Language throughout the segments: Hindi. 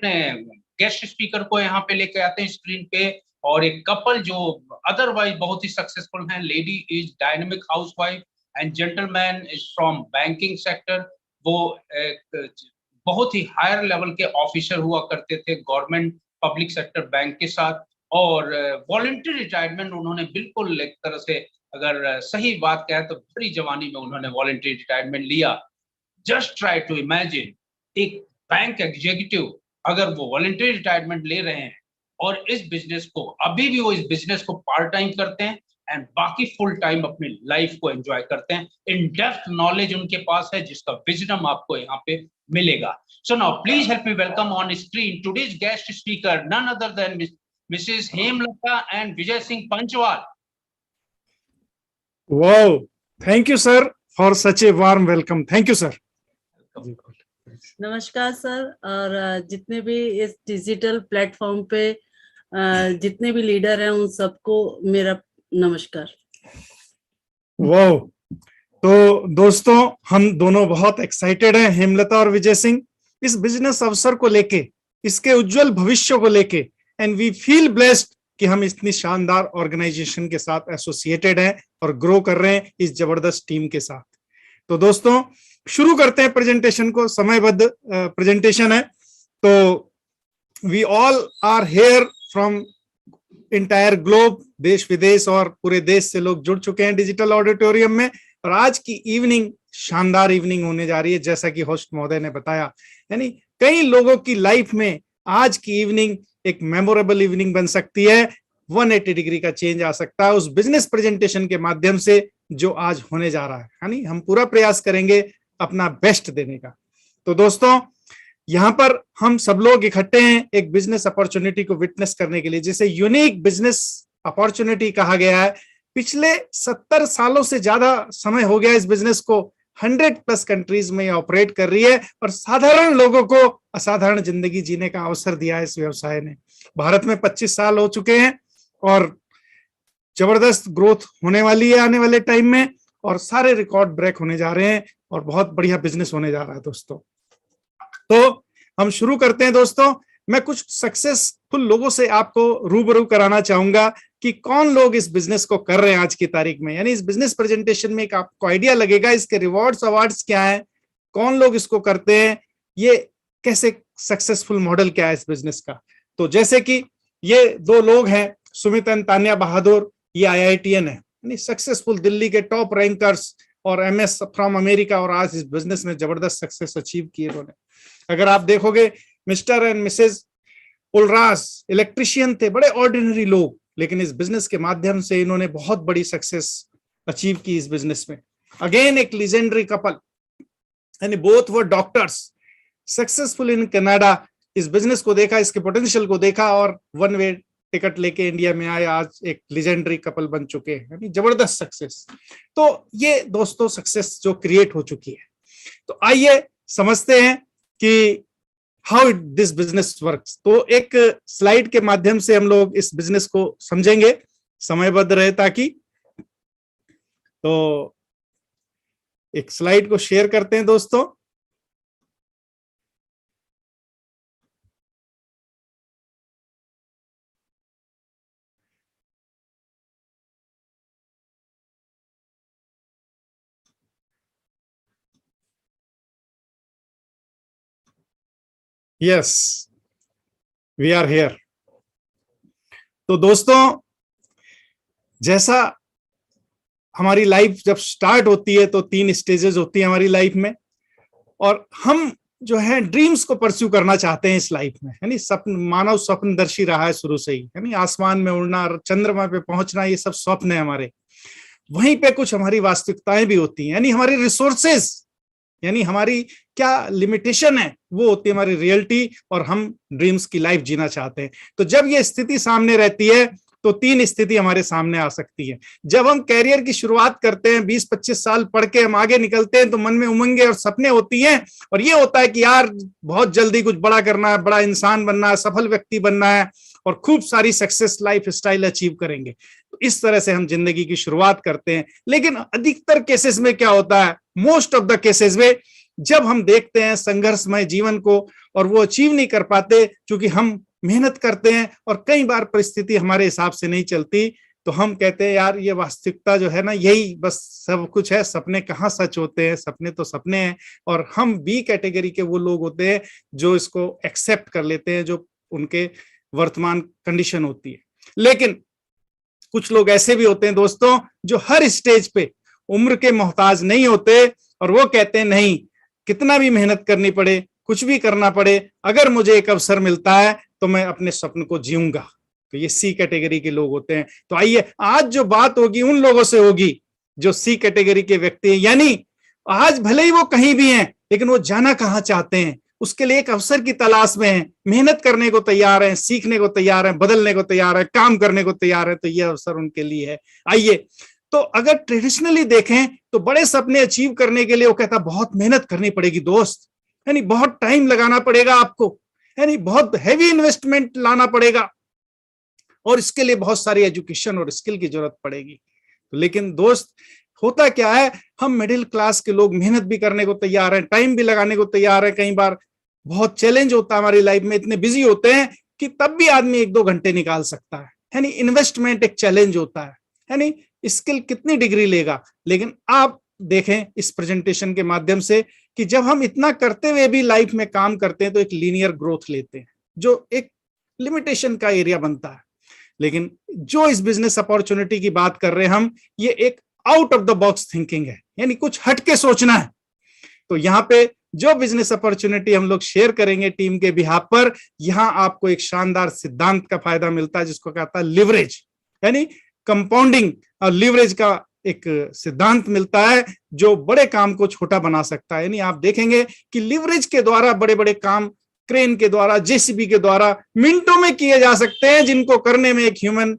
गेस्ट स्पीकर को यहाँ पे लेके आते हैं स्क्रीन पे, और एक कपल जो अदरवाइज बहुत ही सक्सेसफुल हैं। Lady is dynamic housewife and gentleman is from banking sector. वो एक बहुत ही हायर लेवल के ऑफिसर हुआ करते थे गवर्नमेंट पब्लिक सेक्टर बैंक के साथ, और वॉलंटरी रिटायरमेंट उन्होंने बिल्कुल एक तरह से, अगर सही बात कहें तो बड़ी जवानी में उन्होंने वॉलंटरी रिटायरमेंट लिया। जस्ट ट्राई टू इमेजिन, एक बैंक एग्जीक्यूटिव अगर वो वॉलंटरी रिटायरमेंट ले रहे हैं और इस बिजनेस को, अभी भी वो इस बिजनेस को पार्ट टाइम करते हैं एंड बाकी फुल टाइम अपनी लाइफ को एंजॉय करते हैं। इन डेप्थ नॉलेज उनके पास है जिसका विजडम आपको यहाँ पे मिलेगा। So now please help me welcome on screen today's guest speaker, none other than Mrs Hemlata and Vijay Singh Panchwal. Wow, thank you sir for such a warm welcome. Thank you sir. नमस्कार सर, और जितने भी इस डिजिटल प्लेटफॉर्म पे जितने भी लीडर हैं उन सबको मेरा नमस्कार। वाओ, तो दोस्तों हम दोनों बहुत एक्साइटेड हैं, हेमलता और विजय सिंह, इस बिजनेस अवसर को लेके, इसके उज्जवल भविष्य को लेके, एंड वी फील ब्लेस्ड कि हम इतनी शानदार ऑर्गेनाइजेशन के साथ एसोसिएटेड हैं और ग्रो कर रहे हैं इस जबरदस्त टीम के साथ। तो दोस्तों शुरू करते हैं प्रेजेंटेशन को। समयबद्ध प्रेजेंटेशन है। तो we all are here from entire globe, देश विदेश और पूरे देश से लोग जुड़ चुके हैं डिजिटल ऑडिटोरियम में, और आज की इवनिंग शानदार इवनिंग होने जा रही है, जैसा कि होस्ट महोदय ने बताया। यानी कई लोगों की लाइफ में आज की इवनिंग एक मेमोरेबल इवनिंग बन सकती है, 180 डिग्री का चेंज आ सकता है उस बिजनेस प्रेजेंटेशन के माध्यम से जो आज होने जा रहा है। यानी हम पूरा प्रयास करेंगे अपना बेस्ट देने का। तो दोस्तों यहाँ पर हम सब लोग इकट्ठे हैं एक बिजनेस अपॉर्चुनिटी को विटनेस करने के लिए, जिसे यूनिक बिजनेस अपॉर्चुनिटी कहा गया है। पिछले 70 सालों से ज्यादा समय हो गया इस बिजनेस को, 100+ कंट्रीज में ऑपरेट कर रही है और साधारण लोगों को असाधारण जिंदगी जीने का अवसर दिया है इस व्यवसाय ने। भारत में 25 साल हो चुके हैं और जबरदस्त ग्रोथ होने वाली है आने वाले टाइम में, और सारे रिकॉर्ड ब्रेक होने जा रहे हैं और बहुत बढ़िया बिजनेस होने जा रहा है दोस्तों। तो हम शुरू करते हैं दोस्तों। मैं कुछ सक्सेसफुल लोगों से आपको रूबरू कराना चाहूंगा कि कौन लोग इस बिजनेस को कर रहे हैं आज की तारीख में। यानी इस बिजनेस प्रेजेंटेशन में एक आपको आइडिया लगेगा इसके रिवॉर्ड्स अवार्ड्स क्या है, कौन लोग इसको करते हैं, ये कैसे सक्सेसफुल मॉडल क्या है इस बिजनेस का। तो जैसे कि ये दो लोग हैं, सुमित एंड तान्या बहादुर, ये IITian है, यानी सक्सेसफुल दिल्ली के टॉप रैंकर्स, और MS फ्रॉम अमेरिका, और आज इस बिजनेस में जबरदस्त सक्सेस अचीव की इन्होंने। अगर आप देखोगे मिस्टर एंड मिसेज उलरास इलेक्ट्रिशियन थे, बड़े ऑर्डिनरी लोग, लेकिन इस बिजनेस के माध्यम से इन्होंने बहुत बड़ी सक्सेस अचीव की इस बिजनेस में। अगेन एक लीजेंडरी कपल, यानी both were doctors, successful in Canada, इस बिजनेस को देखा, इसके पोटेंशियल को देखा और 1 वे टिकट लेके इंडिया में आए, आज एक लीजेंडरी कपल बन चुके हैं, यानी जबरदस्त सक्सेस। तो ये दोस्तों सक्सेस जो क्रिएट हो चुकी है। तो आइए समझते हैं कि हाउ दिस बिजनेस वर्क्स। तो एक स्लाइड के माध्यम से हम लोग इस बिजनेस को समझेंगे, समयबद्ध रहे ताकि। तो एक स्लाइड को शेयर करते हैं दोस्तों। Yes, we are here. तो दोस्तों जैसा हमारी लाइफ जब स्टार्ट होती है तो 3 स्टेजेस होती है हमारी लाइफ में, और हम जो है ड्रीम्स को परस्यू करना चाहते हैं इस लाइफ में। यानी स्वप्न, मानव स्वप्नदर्शी रहा है शुरू से ही, यानी आसमान में उड़ना, चंद्रमा पे पहुंचना, ये सब स्वप्न है हमारे। वहीं पे कुछ हमारी वास्तविकताएं भी होती हैं, यानी हमारी रिसोर्सेज, यानी हमारी क्या लिमिटेशन है, वो होती है हमारी रियलिटी, और हम ड्रीम्स की लाइफ जीना चाहते हैं। तो जब ये स्थिति सामने रहती है तो 3 स्थिति हमारे सामने आ सकती है। जब हम कैरियर की शुरुआत करते हैं, 20-25 साल पढ़ के हम आगे निकलते हैं, तो मन में उमंगे और सपने होती हैं, और ये होता है कि यार बहुत जल्दी कुछ बड़ा करना है, बड़ा इंसान बनना है, सफल व्यक्ति बनना है, और खूब सारी सक्सेस लाइफ स्टाइल अचीव करेंगे। तो इस तरह से हम जिंदगी की शुरुआत करते हैं। लेकिन अधिकतर केसेस में क्या होता है, मोस्ट ऑफ द केसेस में जब हम देखते हैं संघर्षमय जीवन को और वो अचीव नहीं कर पाते क्योंकि हम मेहनत करते हैं और कई बार परिस्थिति हमारे हिसाब से नहीं चलती, तो हम कहते हैं यार ये वास्तविकता जो है ना, यही बस सब कुछ है, सपने कहाँ सच होते हैं, सपने तो सपने हैं। और हम बी कैटेगरी के वो लोग होते हैं जो इसको एक्सेप्ट कर लेते हैं, जो उनके वर्तमान कंडीशन होती है। लेकिन कुछ लोग ऐसे भी होते हैं दोस्तों जो हर स्टेज पे उम्र के मोहताज नहीं होते और वो कहते हैं नहीं, कितना भी मेहनत करनी पड़े, कुछ भी करना पड़े, अगर मुझे एक अवसर मिलता है तो मैं अपने स्वप्न को जीऊंगा। तो ये सी कैटेगरी के लोग होते हैं। तो आइए आज जो बात होगी उन लोगों से होगी जो सी कैटेगरी के व्यक्ति हैं, यानी आज भले ही वो कहीं भी हैं लेकिन वो जाना कहाँ चाहते हैं, उसके लिए एक अवसर की तलाश में हैं, मेहनत करने को तैयार हैं, सीखने को तैयार हैं, बदलने को तैयार है, काम करने को तैयार है। तो ये अवसर उनके लिए है। आइए, तो अगर ट्रेडिशनली देखें तो बड़े सपने अचीव करने के लिए वो कहता बहुत मेहनत करनी पड़ेगी दोस्त, यानी बहुत टाइम लगाना पड़ेगा आपको, यानी बहुत हैवी इन्वेस्टमेंट लाना पड़ेगा और इसके लिए बहुत सारी एजुकेशन और स्किल की जरूरत पड़ेगी। लेकिन दोस्त होता क्या है, हम मिडिल क्लास के लोग मेहनत भी करने को तैयार हैं, टाइम भी लगाने को तैयार है। कई बार बहुत चैलेंज होता है हमारी लाइफ में, इतने बिजी होते हैं कि तब भी आदमी 1-2 घंटे निकाल सकता है, यानी इन्वेस्टमेंट एक चैलेंज होता है, यानी स्किल कितनी डिग्री लेगा। लेकिन आप देखें इस प्रेजेंटेशन के माध्यम से कि जब हम इतना करते हुए भी लाइफ में काम करते हैं तो एक लीनियर ग्रोथ लेते हैं जो एक लिमिटेशन का एरिया बनता है। लेकिन जो इस बिजनेस अपॉर्चुनिटी की बात कर रहे हैं हम, ये एक out of the box thinking है, यानी कुछ हटके सोचना है। तो यहाँ पे जो बिजनेस अपॉर्चुनिटी हम लोग शेयर करेंगे टीम के बिहाफ पर, यहाँ आपको एक शानदार सिद्धांत का फायदा मिलता है जिसको कहता है लिवरेज, यानी कंपाउंडिंग और लिवरेज का एक सिद्धांत मिलता है जो बड़े काम को छोटा बना सकता है। यानी आप देखेंगे कि लिवरेज के द्वारा बड़े बड़े काम क्रेन के द्वारा, जेसीबी के द्वारा मिनटों में किए जा सकते हैं, जिनको करने में एक ह्यूमन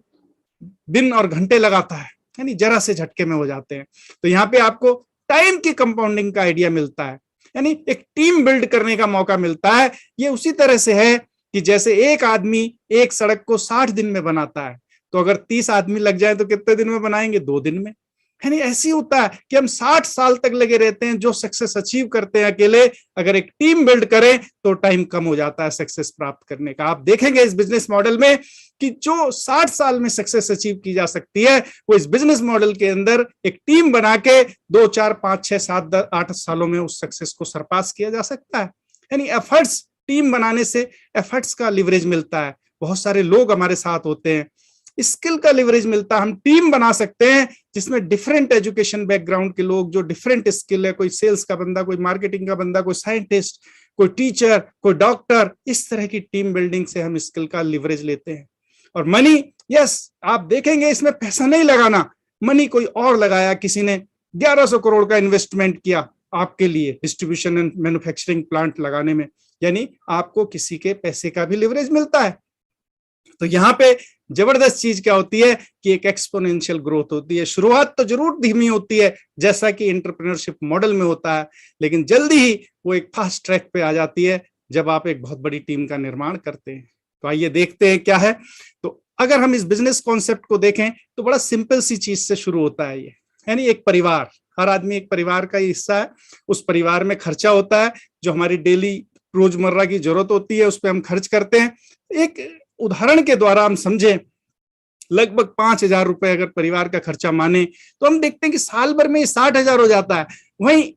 दिन और घंटे लगाता है, यानी जरा से झटके में हो जाते हैं। तो यहाँ पे आपको टाइम की कंपाउंडिंग का आइडिया मिलता है, यानी एक टीम बिल्ड करने का मौका मिलता है। ये उसी तरह से है कि जैसे एक आदमी एक सड़क को 60 दिन में बनाता है, तो अगर 30 आदमी लग जाए तो कितने दिन में बनाएंगे? 2 दिन में। यानी ऐसी होता है कि हम 60 साल तक लगे रहते हैं। जो सक्सेस अचीव करते हैं अकेले, अगर एक टीम बिल्ड करें तो टाइम कम हो जाता है सक्सेस प्राप्त करने का। आप देखेंगे इस बिजनेस मॉडल में कि जो 60 साल में सक्सेस अचीव की जा सकती है, वो इस बिजनेस मॉडल के अंदर एक टीम बना के 2, 4, 5, 6, 7, 8 सालों में उस सक्सेस को सरपास किया जा सकता है। यानी एफर्ट्स, टीम बनाने से एफर्ट्स का लिवरेज मिलता है। बहुत सारे लोग हमारे साथ होते हैं, स्किल का लिवरेज मिलता है। हम टीम बना सकते हैं जिसमें डिफरेंट एजुकेशन बैकग्राउंड के लोग, जो डिफरेंट स्किल है, कोई सेल्स का बंदा, कोई मार्केटिंग का बंदा, कोई साइंटिस्ट, कोई टीचर, कोई डॉक्टर। इस तरह की टीम बिल्डिंग से हम स्किल का लिवरेज लेते हैं। और मनी, यस, आप देखेंगे इसमें पैसा नहीं लगाना, मनी कोई और लगाया, किसी ने 1100 करोड़ का इन्वेस्टमेंट किया आपके लिए डिस्ट्रीब्यूशन एंड मैन्युफैक्चरिंग प्लांट लगाने में, यानी आपको किसी के पैसे का भी लिवरेज मिलता है। तो यहाँ पे जबरदस्त चीज क्या होती है कि एक एक्सपोनेंशियल ग्रोथ होती है। शुरुआत तो जरूर धीमी होती है जैसा कि एंटरप्रेन्योरशिप मॉडल में होता है, लेकिन जल्दी ही वो एक फास्ट ट्रैक पे आ जाती है जब आप एक बहुत बड़ी टीम का निर्माण करते हैं। तो आइए देखते हैं क्या है। तो अगर हम इस बिजनेस कॉन्सेप्ट को देखें तो बड़ा सिंपल सी चीज से शुरू होता है ये, यानी एक परिवार, हर आदमी एक परिवार का हिस्सा है। उस परिवार में खर्चा होता है, जो हमारी डेली रोजमर्रा की जरूरत होती है उस पर हम खर्च करते हैं। एक उदाहरण के द्वारा हम समझें, लगभग 5,000 रुपए अगर परिवार का खर्चा माने तो हम देखते हैं कि साल भर में 60,000 हो जाता है। वहीं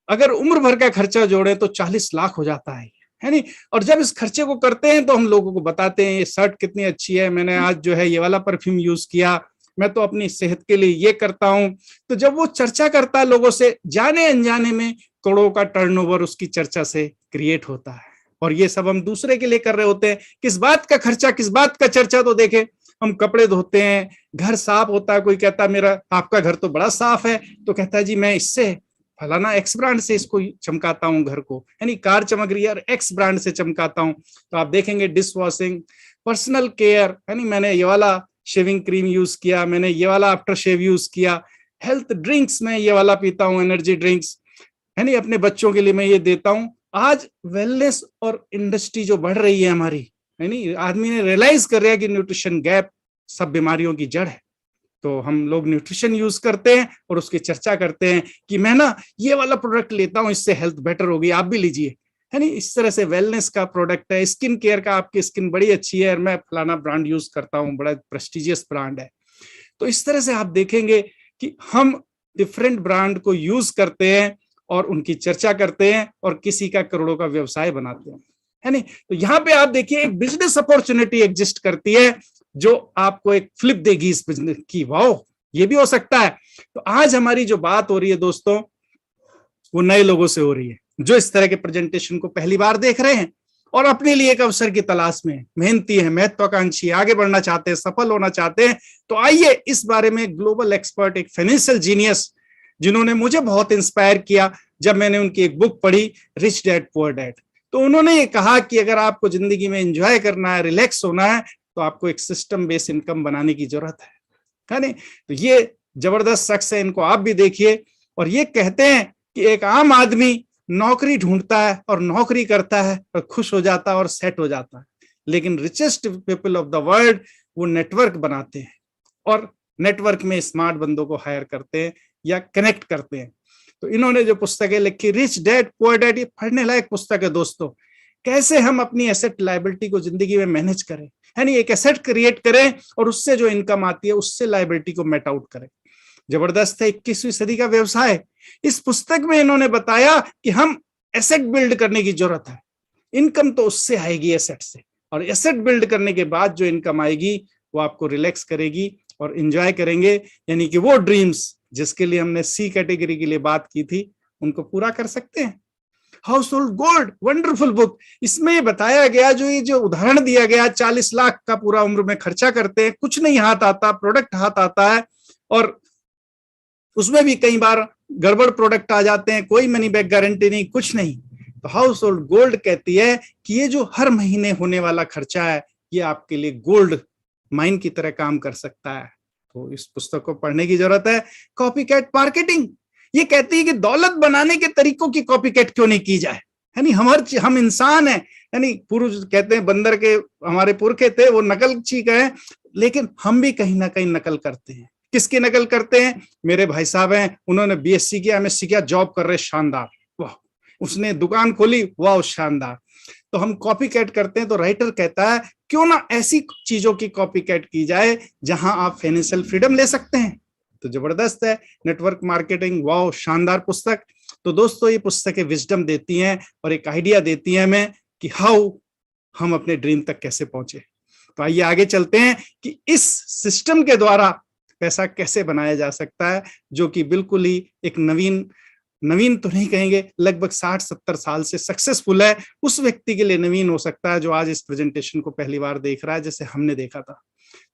अगर उम्र भर का खर्चा जोड़े तो 40 लाख हो जाता है नहीं? और जब इस खर्चे को करते हैं तो हम लोगों को बताते हैं ये शर्ट कितनी अच्छी है, मैंने आज जो है ये वाला परफ्यूम यूज किया, मैं तो अपनी सेहत के लिए ये करता हूं। तो जब वो चर्चा करता है लोगों से, जाने अनजाने में करोड़ों का टर्नओवर उसकी चर्चा से क्रिएट होता है। और ये सब हम दूसरे के लिए कर रहे होते हैं। किस बात का खर्चा, किस बात का चर्चा? तो देखें, हम कपड़े धोते हैं, घर साफ होता है, कोई कहता है मेरा आपका घर तो बड़ा साफ है, तो कहता है जी मैं इससे फलाना एक्स ब्रांड से इसको चमकाता हूं घर को, यानी कार चमक रही है और एक्स ब्रांड से चमकाता हूं। तो आप देखेंगे डिश वॉशिंग, पर्सनल केयर, यानी मैंने ये वाला शेविंग क्रीम यूज किया, मैंने ये वाला आफ्टर शेव यूज किया। हेल्थ ड्रिंक्स में ये वाला पीता हूँ, एनर्जी ड्रिंक्स, यानी अपने बच्चों के लिए मैं ये देता हूँ। आज वेलनेस और इंडस्ट्री जो बढ़ रही है हमारी, यानी आदमी ने रियलाइज कर रहा है कि न्यूट्रिशन गैप सब बीमारियों की जड़ है। तो हम लोग न्यूट्रिशन यूज करते हैं और उसकी चर्चा करते हैं कि मैं ना ये वाला प्रोडक्ट लेता हूँ, इससे हेल्थ बेटर होगी, आप भी लीजिए, है नहीं। इस तरह से वेलनेस का प्रोडक्ट है, स्किन केयर का, आपकी स्किन बड़ी अच्छी है और मैं फलाना ब्रांड यूज करता हूँ, बड़ा प्रेस्टिजियस ब्रांड है। तो इस तरह से आप देखेंगे कि हम डिफरेंट ब्रांड को यूज करते हैं और उनकी चर्चा करते हैं और किसी का करोड़ों का व्यवसाय बनाते हैं, है नहीं। तो यहाँ पे आप देखिए एक बिजनेस अपॉर्चुनिटी एग्जिस्ट करती है जो आपको एक फ्लिप देगी इस बिजनेस की, वाओ ये भी हो सकता है। तो आज हमारी जो बात हो रही है दोस्तों, वो नए लोगों से हो रही है जो इस तरह के प्रेजेंटेशन को पहली बार देख रहे हैं और अपने लिए एक अवसर की तलाश में, मेहनती है, महत्वाकांक्षी, आगे बढ़ना चाहते हैं, सफल होना चाहते हैं। तो आइए इस बारे में ग्लोबल एक्सपर्ट, एक फाइनेंशियल जीनियस जिन्होंने मुझे बहुत इंस्पायर किया जब मैंने उनकी एक बुक पढ़ी, रिच डैड पुअर डैड। तो उन्होंने ये कहा कि अगर आपको जिंदगी में एंजॉय करना है, रिलैक्स होना है, तो आपको एक सिस्टम बेस्ड इनकम बनाने की जरूरत है नहीं। तो ये जबरदस्त शख्स है, इनको आप भी देखिए। और ये कहते हैं कि एक आम आदमी नौकरी ढूंढता है और नौकरी करता है और खुश हो जाता है और सेट हो जाता है, लेकिन richest people of the world वो नेटवर्क बनाते हैं और नेटवर्क में स्मार्ट बंदों को हायर करते हैं या कनेक्ट करते हैं। तो इन्होंने जो पुस्तकें लिखी, रिच डैड पुअर डैड, ये पढ़ने लायक पुस्तक है दोस्तों। कैसे हम अपनी एसेट लायबिलिटी को जिंदगी में मैनेज करें, है नहीं, एक एसेट क्रिएट करें और उससे जो इनकम आती है उससे लायबिलिटी को मेट आउट करें। जबरदस्त है, 21वीं सदी का व्यवसाय। इस पुस्तक में इन्होंने बताया कि हम एसेट बिल्ड करने की जरूरत है। इनकम तो उससे आएगी एसेट से, और एसेट बिल्ड करने के बाद जो इनकम आएगी वो आपको रिलैक्स करेगी और एंजॉय करेंगे, यानी कि वो ड्रीम्स जिसके लिए हमने सी कैटेगरी के लिए बात की थी उनको पूरा कर सकते हैं। House hold gold, wonderful book. इसमें बताया गया, ये जो उदाहरण दिया गया, 40 लाख का पूरा उम्र में खर्चा करते हैं, कुछ नहीं हाथ आता, प्रोडक्ट हाथ आता है और उसमें भी कई बार गड़बड़ प्रोडक्ट आ जाते हैं, कोई मनी बैक गारंटी नहीं, कुछ नहीं। तो हाउस होल्ड गोल्ड कहती है कि ये जो हर महीने होने वाला खर्चा है ये आपके लिए गोल्ड माइन की तरह काम कर सकता है। तो इस पुस्तक को पढ़ने की जरूरत है। कॉपी कैट मार्केटिंग, ये कहती है कि दौलत बनाने के तरीकों की कॉपी कैट क्यों नहीं की जाए, यानी हम इंसान हैं, यानी पूर्व कहते हैं बंदर के हमारे पुरखे थे, वो नकलची गए, लेकिन हम भी कहीं ना कहीं नकल करते हैं। किसकी नकल करते हैं? मेरे भाई साहब हैं, उन्होंने बीएससी किया, एमएससी किया, जॉब कर रहे, शानदार, वाह। उसने दुकान खोली, वाह शानदार। तो हम कॉपी कैट करते हैं। तो राइटर कहता है क्यों ना ऐसी चीजों की कॉपी कैट की जाए जहां आप फाइनेंशियल फ्रीडम ले सकते हैं। तो जबरदस्त है। नेटवर्क मार्केटिंग, वाह शानदार पुस्तक। तो दोस्तों ये पुस्तकें विजडम देती हैं और एक आइडिया देती हैं हमें कि हाउ हम अपने ड्रीम तक कैसे पहुंचे। तो आइए आगे चलते हैं कि इस सिस्टम के द्वारा पैसा कैसे बनाया जा सकता है, जो कि बिल्कुल ही एक नवीन तो नहीं कहेंगे, लगभग 60-70 साल से सक्सेसफुल है। उस व्यक्ति के लिए नवीन हो सकता है जो आज इस प्रेजेंटेशन को पहली बार देख रहा है, जैसे हमने देखा था।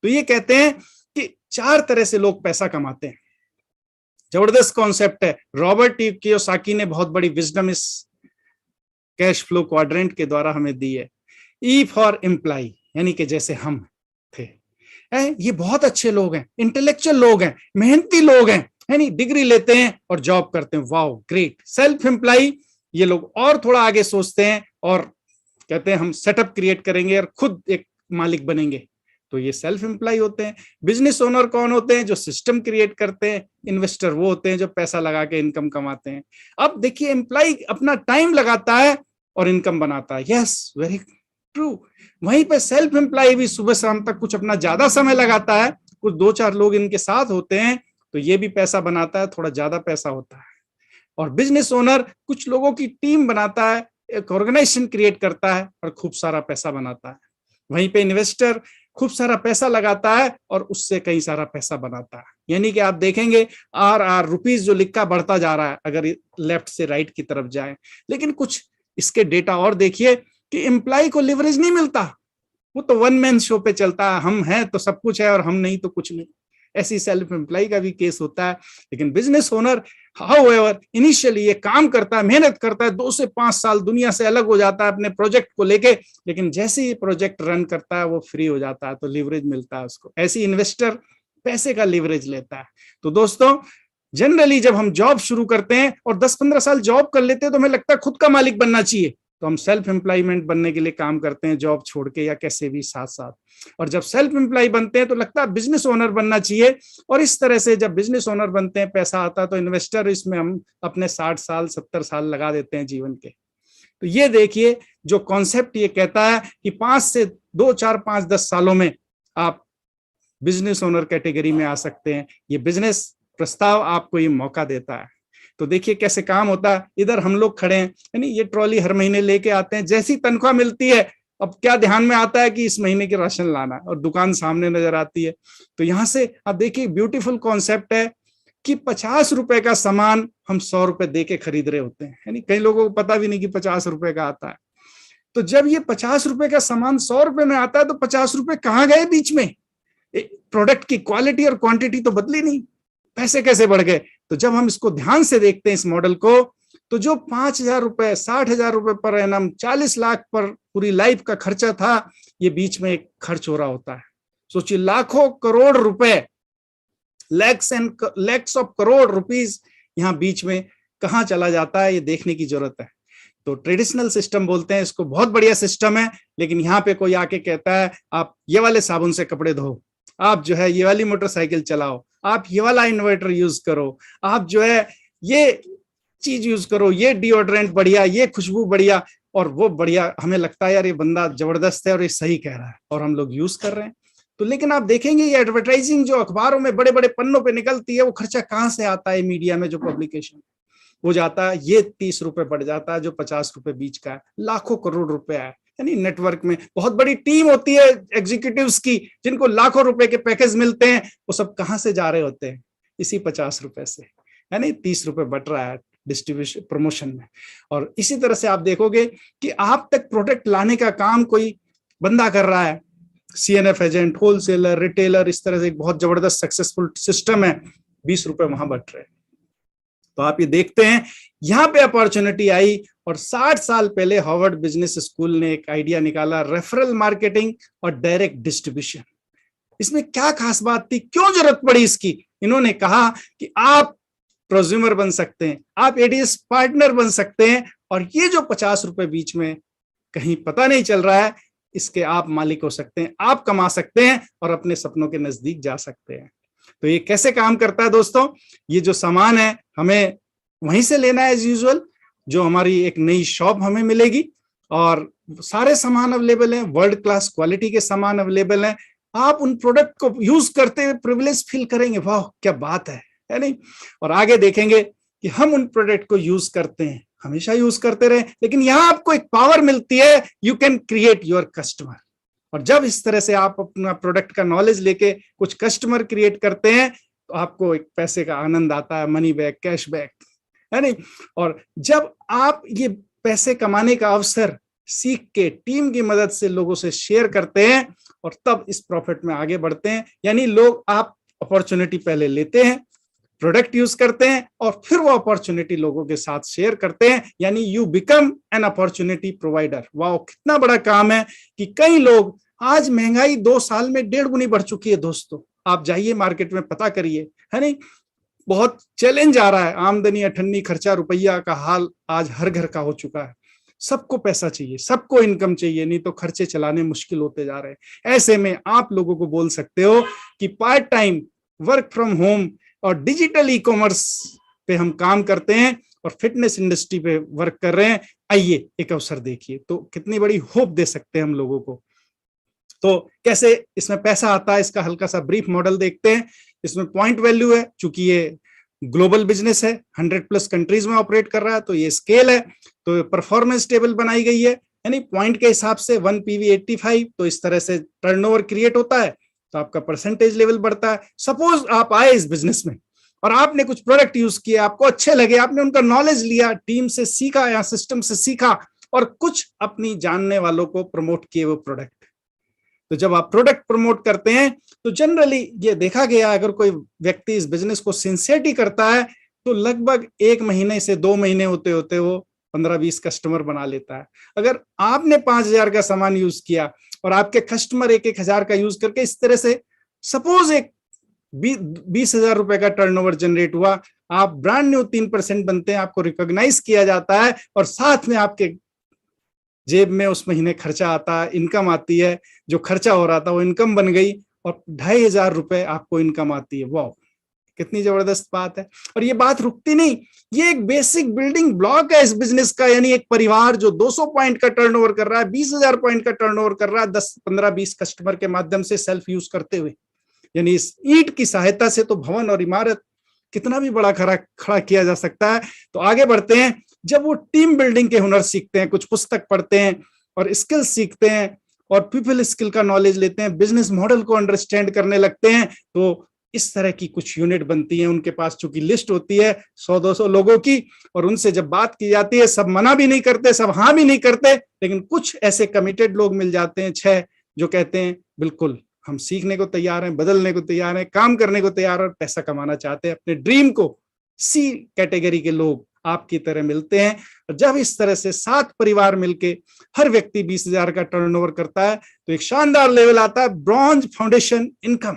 तो ये कहते हैं कि 4 तरह से लोग पैसा कमाते हैं। जबरदस्त कॉन्सेप्ट है। रॉबर्ट टी कियोसाकी ने बहुत बड़ी विजडम इस कैश फ्लो क्वाड्रेंट के द्वारा हमें दी है। ई फॉर एम्प्लॉय, यानी कि जैसे हम थे, ये बहुत अच्छे लोग हैं, इंटेलेक्चुअल लोग हैं, मेहनती लोग हैं, है नहीं, डिग्री लेते हैं और जॉब करते हैं, वाओ ग्रेट। सेल्फ एम्प्लॉय, ये लोग और थोड़ा आगे सोचते हैं और कहते हैं हम सेटअप क्रिएट करेंगे और खुद एक मालिक बनेंगे, तो ये सेल्फ एम्प्लॉय होते हैं। बिजनेस ओनर कौन होते हैं? जो सिस्टम क्रिएट करते हैं। इन्वेस्टर वो होते हैं जो पैसा लगा के इनकम कमाते हैं। अब देखिए, एम्प्लॉय अपना टाइम लगाता है और इनकम बनाता है, यस वेरी ट्रू। वहीं पे सेल्फ एम्प्लॉय भी सुबह शाम तक कुछ अपना ज्यादा समय लगाता है, कुछ 2-4 लोग इनके साथ होते हैं, तो ये भी पैसा बनाता है, थोड़ा ज्यादा पैसा होता है। और बिजनेस ओनर कुछ लोगों की टीम बनाता है, एक ऑर्गेनाइजेशन क्रिएट करता है और खूब सारा पैसा बनाता है। वहीं पे इन्वेस्टर खूब सारा पैसा लगाता है और उससे कई सारा पैसा बनाता है। यानी कि आप देखेंगे RR रुपीज जो लिखा बढ़ता जा रहा है अगर लेफ्ट से राइट की तरफ जाए। लेकिन कुछ इसके डेटा और देखिए कि एम्प्लॉय को लिवरेज नहीं मिलता, वो तो वन मैन शो पे चलता है, हम हैं तो सब कुछ है और हम नहीं तो कुछ नहीं। ऐसी सेल्फ एम्प्लॉय का भी केस होता है। लेकिन बिजनेस ओनर हाउएवर इनिशियली ये काम करता है, मेहनत करता है, 2 से 5 साल दुनिया से अलग हो जाता है अपने प्रोजेक्ट को लेके, लेकिन जैसे ही प्रोजेक्ट रन करता है वो फ्री हो जाता है, तो लिवरेज मिलता है उसको। ऐसी इन्वेस्टर पैसे का लिवरेज लेता है। तो दोस्तों जनरली जब हम जॉब शुरू करते हैं और 10-15 साल जॉब कर लेते हैं तो हमें लगता है खुद का मालिक बनना चाहिए, तो हम सेल्फ एम्प्लॉयमेंट बनने के लिए काम करते हैं, जॉब छोड़ के या कैसे भी साथ साथ। और जब सेल्फ एम्प्लॉय बनते हैं तो लगता है बिजनेस ओनर बनना चाहिए, और इस तरह से जब बिजनेस ओनर बनते हैं, पैसा आता है तो इन्वेस्टर, इसमें हम अपने 60 साल 70 साल लगा देते हैं जीवन के। तो ये देखिए जो कॉन्सेप्ट ये कहता है कि 5 से 2 4 5 10 सालों में आप बिजनेस ओनर कैटेगरी में आ सकते हैं। ये बिजनेस प्रस्ताव आपको ये मौका देता है। तो देखिए कैसे काम होता है। इधर हम लोग खड़े हैं, यानी ये ट्रॉली हर महीने लेके आते हैं, जैसी तनख्वाह मिलती है अब क्या ध्यान में आता है कि इस महीने के राशन लाना, और दुकान सामने नजर आती है। तो यहाँ से आप देखिए ब्यूटीफुल कॉन्सेप्ट है कि 50 रुपए का सामान हम 100 रुपए दे के खरीद रहे होते हैं, यानी कई लोगों को पता भी नहीं कि 50 रुपए का आता है। तो जब ये 50 रुपए का सामान 100 रुपए में आता है तो 50 रुपए कहाँ गए बीच में? प्रोडक्ट की क्वालिटी और क्वांटिटी तो बदली नहीं, पैसे कैसे बढ़ गए? तो जब हम इसको ध्यान से देखते हैं इस मॉडल को, तो जो 5,000 रुपए 60,000 रुपए पर एनम 40 लाख पर पूरी लाइफ का खर्चा था, ये बीच में एक खर्च हो रहा होता है। सोचिए लाखों करोड़ रुपए, लैक्स ऑफ करोड़ रुपीस यहाँ बीच में कहाँ चला जाता है, ये देखने की जरूरत है। तो ट्रेडिशनल सिस्टम बोलते हैं इसको, बहुत बढ़िया सिस्टम है, लेकिन यहाँ पे कोई आके कहता है आप ये वाले साबुन से कपड़े धो, आप जो है ये वाली मोटरसाइकिल चलाओ, आप ये वाला इन्वर्टर यूज करो, आप जो है ये चीज यूज करो, ये डिओड्रेंट बढ़िया, ये खुशबू बढ़िया और वो बढ़िया। हमें लगता है यार ये बंदा जबरदस्त है और ये सही कह रहा है, और हम लोग यूज कर रहे हैं। तो लेकिन आप देखेंगे ये एडवर्टाइजिंग जो अखबारों में बड़े बड़े पन्नों पे निकलती है, वो खर्चा कहाँ से आता है? मीडिया में जो पब्लिकेशन वो जाता है, ये 30 रुपए बढ़ जाता है, जो 50 रुपए बीच का है, लाखों करोड़ रुपए है। यानी नेटवर्क में बहुत बड़ी टीम होती है एग्जीक्यूटिव्स की, जिनको लाखों रुपए के पैकेज मिलते हैं, वो सब कहाँ से जा रहे होते हैं? इसी 50 रुपए से, यानी 30 रुपए बट रहा है डिस्ट्रीब्यूशन प्रमोशन में। और इसी तरह से आप देखोगे कि आप तक प्रोडक्ट लाने का काम कोई बंदा कर रहा है, CNF एजेंट, होलसेलर, रिटेलर, इस तरह से एक बहुत जबरदस्त सक्सेसफुल सिस्टम है। 20 रुपए वहां बट रहे। तो आप ये देखते हैं यहाँ पे अपॉर्चुनिटी आई, और 60 साल पहले हार्वर्ड बिजनेस स्कूल ने एक आइडिया निकाला, रेफरल मार्केटिंग और डायरेक्ट डिस्ट्रीब्यूशन। इसमें क्या खास बात थी, क्यों जरूरत पड़ी इसकी? इन्होंने कहा कि आप प्रोज्यूमर बन सकते हैं, आप ADS पार्टनर बन सकते हैं, और ये जो 50 रुपए बीच में कहीं पता नहीं चल रहा है, इसके आप मालिक हो सकते हैं, आप कमा सकते हैं और अपने सपनों के नजदीक जा सकते हैं। तो ये कैसे काम करता है दोस्तों? ये जो सामान है हमें वहीं से लेना है एज यूजुअल, जो हमारी एक नई शॉप हमें मिलेगी, और सारे सामान अवेलेबल हैं, वर्ल्ड क्लास क्वालिटी के सामान अवेलेबल हैं। आप उन प्रोडक्ट को यूज करते हुए प्रिविलेज फील करेंगे, वाह क्या बात है नहीं? और आगे देखेंगे कि हम उन प्रोडक्ट को यूज करते हैं, हमेशा यूज करते रहे, लेकिन यहां आपको एक पावर मिलती है, you can create your customer. और जब इस तरह से आप अपना प्रोडक्ट का नॉलेज लेके कुछ कस्टमर क्रिएट करते हैं, तो आपको एक पैसे का आनंद आता है, मनी बैक, कैश बैक, है नहीं? और जब आप ये पैसे कमाने का अवसर सीख के टीम की मदद से लोगों से शेयर करते हैं, और तब इस प्रॉफिट में आगे बढ़ते हैं। यानी लोग, आप अपॉर्चुनिटी पहले लेते हैं, प्रोडक्ट यूज करते हैं, और फिर वो अपॉर्चुनिटी लोगों के साथ शेयर करते हैं, यानी you become an opportunity provider. वाह कितना बड़ा काम है कि कई लोग, आज महंगाई 2 साल में 1.5 गुनी बढ़ चुकी है दोस्तों। आप जाइए मार्केट में पता करिए, है नहीं? बहुत चैलेंज आ रहा है, आमदनी अठन्नी, खर्चा रुपया का हाल आज हर घर का हो चुका है। सबको पैसा चाहिए, सबको इनकम चाहिए, नहीं तो खर्चे चलाने मुश्किल होते जा रहे हैं। ऐसे में आप लोगों को बोल सकते हो कि part time, work from home और डिजिटल ई-कॉमर्स पे हम काम करते हैं, और फिटनेस इंडस्ट्री पे वर्क कर रहे हैं। आइए एक अवसर देखिए, तो कितनी बड़ी होप दे सकते हैं हम लोगों को। तो कैसे इसमें पैसा आता है, इसका हल्का सा ब्रीफ मॉडल देखते हैं। इसमें पॉइंट वैल्यू है, चूंकि ये ग्लोबल बिजनेस है, 100+ कंट्रीज में ऑपरेट कर रहा है, तो ये स्केल है, तो परफॉर्मेंस टेबल बनाई गई है, यानी पॉइंट के हिसाब से 1 PV 85, तो इस तरह से टर्नओवर क्रिएट होता है, तो आपका परसेंटेज लेवल बढ़ता है। सपोज आप आए इस बिजनेस में और आपने कुछ प्रोडक्ट यूज किए, आपको अच्छे लगे, आपने उनका नॉलेज लिया, टीम से सीखा या सिस्टम से सीखा, और कुछ अपनी जानने वालों को प्रमोट किए वो प्रोडक्ट। तो जब आप प्रोडक्ट प्रमोट करते हैं, तो जनरली ये देखा गया, अगर कोई व्यक्ति इस बिजनेस को सिंसियरिटी करता है, तो लगभग 1 महीने से 2 महीने होते होते वो 15-20 कस्टमर बना लेता है। अगर आपने 5,000 का सामान यूज किया और आपके कस्टमर 1,000 का यूज करके, इस तरह से सपोज एक 20,000 रुपए का टर्नओवर जनरेट हुआ, आप ब्रांड न्यू 3% बनते हैं, आपको रिकॉग्नाइज किया जाता है, और साथ में आपके जेब में उस महीने खर्चा आता है, इनकम आती है, जो खर्चा हो रहा था वो इनकम बन गई और 2,500 रुपए आपको इनकम आती है। वाह, कितनी जबरदस्त बात है। और ये बात रुकती नहीं, ये एक बेसिक बिल्डिंग ब्लॉक है इस बिजनेस का। यानी एक परिवार जो 200 पॉइंट का टर्नओवर कर रहा है, 20,000 पॉइंट का टर्नओवर कर रहा है, 10, 15, 20 कस्टमर के माध्यम से सेल्फ यूज करते हुए, यानी इस ईंट की सहायता से तो भवन और इमारत कितना भी बड़ा खड़ा किया जा सकता है। तो आगे बढ़ते हैं। जब वो टीम बिल्डिंग के हुनर सीखते हैं, कुछ पुस्तक पढ़ते हैं और स्किल सीखते हैं और पीपल स्किल का नॉलेज लेते हैं, बिजनेस मॉडल को अंडरस्टैंड करने लगते हैं, तो इस तरह की कुछ यूनिट बनती है। उनके पास चूंकि लिस्ट होती है 100-200 लोगों की, और उनसे जब बात की जाती है, सब मना भी नहीं करते, सब हाँ भी नहीं करते, लेकिन कुछ ऐसे कमिटेड लोग मिल जाते हैं 6 जो कहते हैं बिल्कुल हम सीखने को तैयार हैं, बदलने को तैयार हैं, काम करने को तैयार हैं और पैसा कमाना चाहते हैं अपने ड्रीम को। सी कैटेगरी के लोग आपकी तरह मिलते हैं। और जब इस तरह से 7 परिवार मिलके हर व्यक्ति 20,000 का टर्नओवर करता है, तो एक शानदार लेवल आता है ब्रॉन्ज फाउंडेशन इनकम,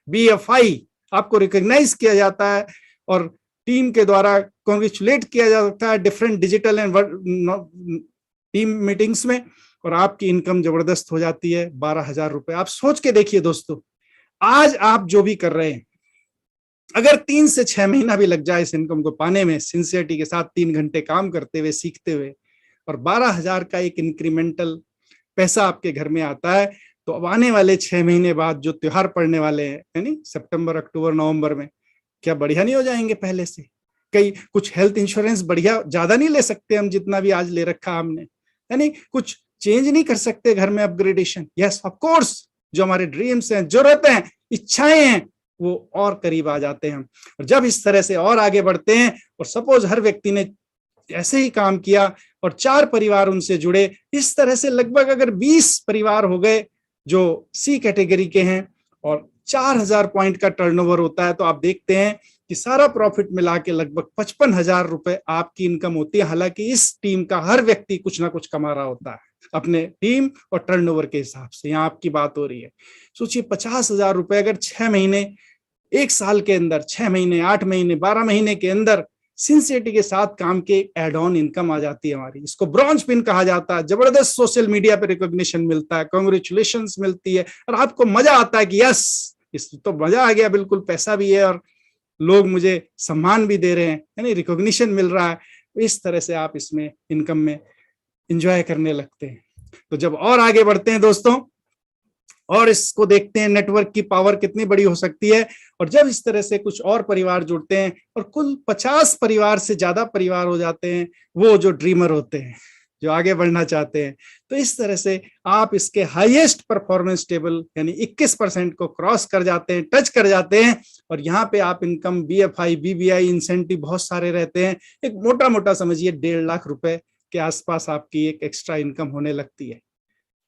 BFI। आपको रिकॉग्नाइज किया जाता है और टीम के द्वारा कॉन्ग्रेचुलेट किया जाता है different digital and team meetings में, और आपकी इनकम जबरदस्त हो जाती है 12,000 रुपए। आप सोच के देखिए दोस्तों, आज आप जो भी कर रहे हैं, अगर 3 से 6 महीना भी लग जाए इस इनकम को पाने में, सिंसियरिटी के साथ 3 घंटे काम करते हुए, सीखते हुए, और 12,000 का एक इंक्रीमेंटल पैसा आपके घर में आता है, तो अब आने वाले 6 महीने बाद जो त्योहार पड़ने वाले हैं, यानी सितंबर, अक्टूबर, नवंबर में, क्या बढ़िया नहीं हो जाएंगे पहले से? कई कुछ हेल्थ इंश्योरेंस बढ़िया ज्यादा नहीं ले सकते हम जितना भी आज ले रखा हमने? यानी कुछ चेंज नहीं कर सकते घर में अपग्रेडेशन? यस ऑफ कोर्स, जो हमारे ड्रीम्स हैं, जरूरतें हैं, इच्छाएं हैं, वो और करीब आ जाते हैं। और जब इस तरह से और आगे बढ़ते हैं, और सपोज हर व्यक्ति ने ऐसे ही काम किया और 4 परिवार उनसे जुड़े, इस तरह से लगभग अगर 20 परिवार हो गए जो सी कैटेगरी के हैं और 4,000 पॉइंट का टर्नओवर होता है, तो आप देखते हैं कि सारा प्रॉफिट मिला के लगभग 55,000 रुपए आपकी इनकम होती है। हालांकि इस टीम का हर व्यक्ति कुछ ना कुछ कमा रहा होता है अपने टीम और टर्नओवर के हिसाब से। यहाँ आपकी बात हो रही है, सोचिए 50,000 रुपए अगर 6 महीने, 1 साल के अंदर, 6 महीने, 8 महीने, 12 महीने के अंदर सिंसियरिटी के साथ काम के एड ऑन इनकम आ जाती है हमारी। इसको ब्रॉन्ज पिन कहा जाता है। जबरदस्त सोशल मीडिया पे रिकॉग्निशन मिलता है, कांग्रेचुलेशंस मिलती है, और आपको मजा आता है कि यस, इस तो मजा आ गया, बिल्कुल पैसा भी है और लोग मुझे सम्मान भी दे रहे हैं, यानी रिकॉग्निशन मिल रहा है। इस तरह से आप इसमें इनकम में एंजॉय करने लगते हैं। तो जब और आगे बढ़ते हैं दोस्तों, और इसको देखते हैं नेटवर्क की पावर कितनी बड़ी हो सकती है, और जब इस तरह से कुछ और परिवार जुड़ते हैं और कुल 50 परिवार से ज्यादा परिवार हो जाते हैं, वो जो ड्रीमर होते हैं, जो आगे बढ़ना चाहते हैं, तो इस तरह से आप इसके हाईएस्ट परफॉर्मेंस टेबल यानी 21% को क्रॉस कर जाते हैं, टच कर जाते हैं, और यहाँ पे आप इनकम BFI, BBI, इंसेंटिव बहुत सारे रहते हैं। एक मोटा मोटा समझिए 1.5 लाख रुपए के आसपास आपकी एक एक्स्ट्रा इनकम होने लगती है।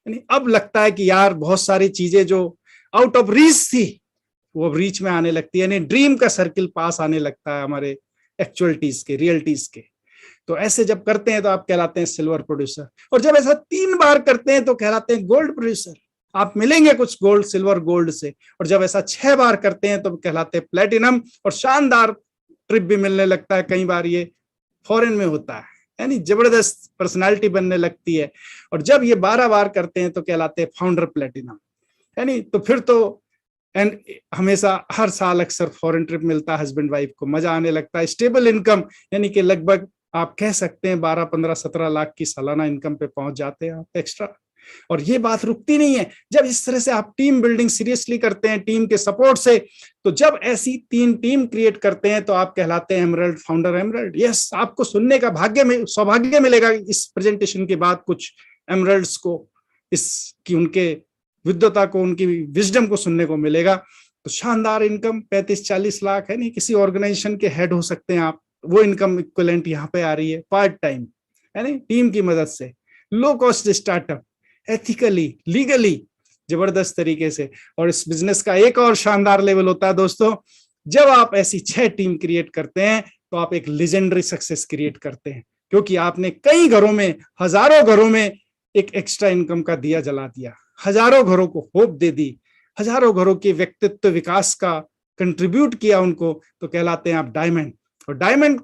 यानी अब लगता है कि यार बहुत सारी चीजें जो आउट ऑफ रीच थी वो अब रीच में आने लगती है, यानी ड्रीम का सर्किल पास आने लगता है हमारे एक्चुअलिटीज के, रियलिटीज के। तो ऐसे जब करते हैं तो आप कहलाते हैं सिल्वर प्रोड्यूसर, और जब ऐसा 3 बार करते हैं तो कहलाते हैं गोल्ड प्रोड्यूसर। आप मिलेंगे कुछ गोल्ड, सिल्वर, गोल्ड से, और जब ऐसा 6 बार करते हैं तो कहलाते हैं प्लेटिनम, और शानदार ट्रिप भी मिलने लगता है। कई बार ये फॉरेन में होता है, यानी जबरदस्त पर्सनालिटी बनने लगती है। और जब ये 12 बार करते हैं तो कहलाते हैं फाउंडर प्लेटिनम, यानी तो फिर तो एंड हमेशा हर साल अक्सर फॉरेन ट्रिप मिलता है हस्बैंड वाइफ को, मजा आने लगता है। स्टेबल इनकम, यानी कि लगभग आप कह सकते हैं 12, 15, 17 लाख की सालाना इनकम पे पहुंच जाते हैं आप एक्स्ट्रा। और ये बात रुकती नहीं है। जब इस तरह से आप टीम बिल्डिंग सीरियसली करते हैं टीम के सपोर्ट से, तो जब ऐसी 3 टीम क्रिएट करते हैं तो आप कहलाते हैं एमरल्ड, फाउंडर एमरल्ड। यस, आपको सुनने का सौभाग्य मिलेगा इस प्रेजेंटेशन के बाद कुछ एमरल्ड्स को, इसकी उनके विद्वता को, उनकी विजडम को सुनने को मिलेगा। तो शानदार इनकम 35-40 लाख है, नहीं किसी ऑर्गेनाइजेशन के हेड हो सकते हैं आप, वो इनकम इक्विवेलेंट यहाँ पे आ रही है पार्ट टाइम, है नहीं, टीम की मदद से, low cost startup, ethically, legally, जबरदस्त तरीके से। और इस बिजनेस का एक और शानदार लेवल होता है दोस्तों, जब आप ऐसी 6 टीम क्रिएट करते हैं तो आप एक लेजेंडरी सक्सेस क्रिएट करते हैं, क्योंकि आपने कई घरों में, हजारों घरों में एक एक्स्ट्रा इनकम का दिया जला दिया, हजारों घरों को होप दे दी, हजारों घरों के व्यक्तित्व विकास का कंट्रीब्यूट किया उनको, तो कहलाते हैं आप डायमंड। और डायमंड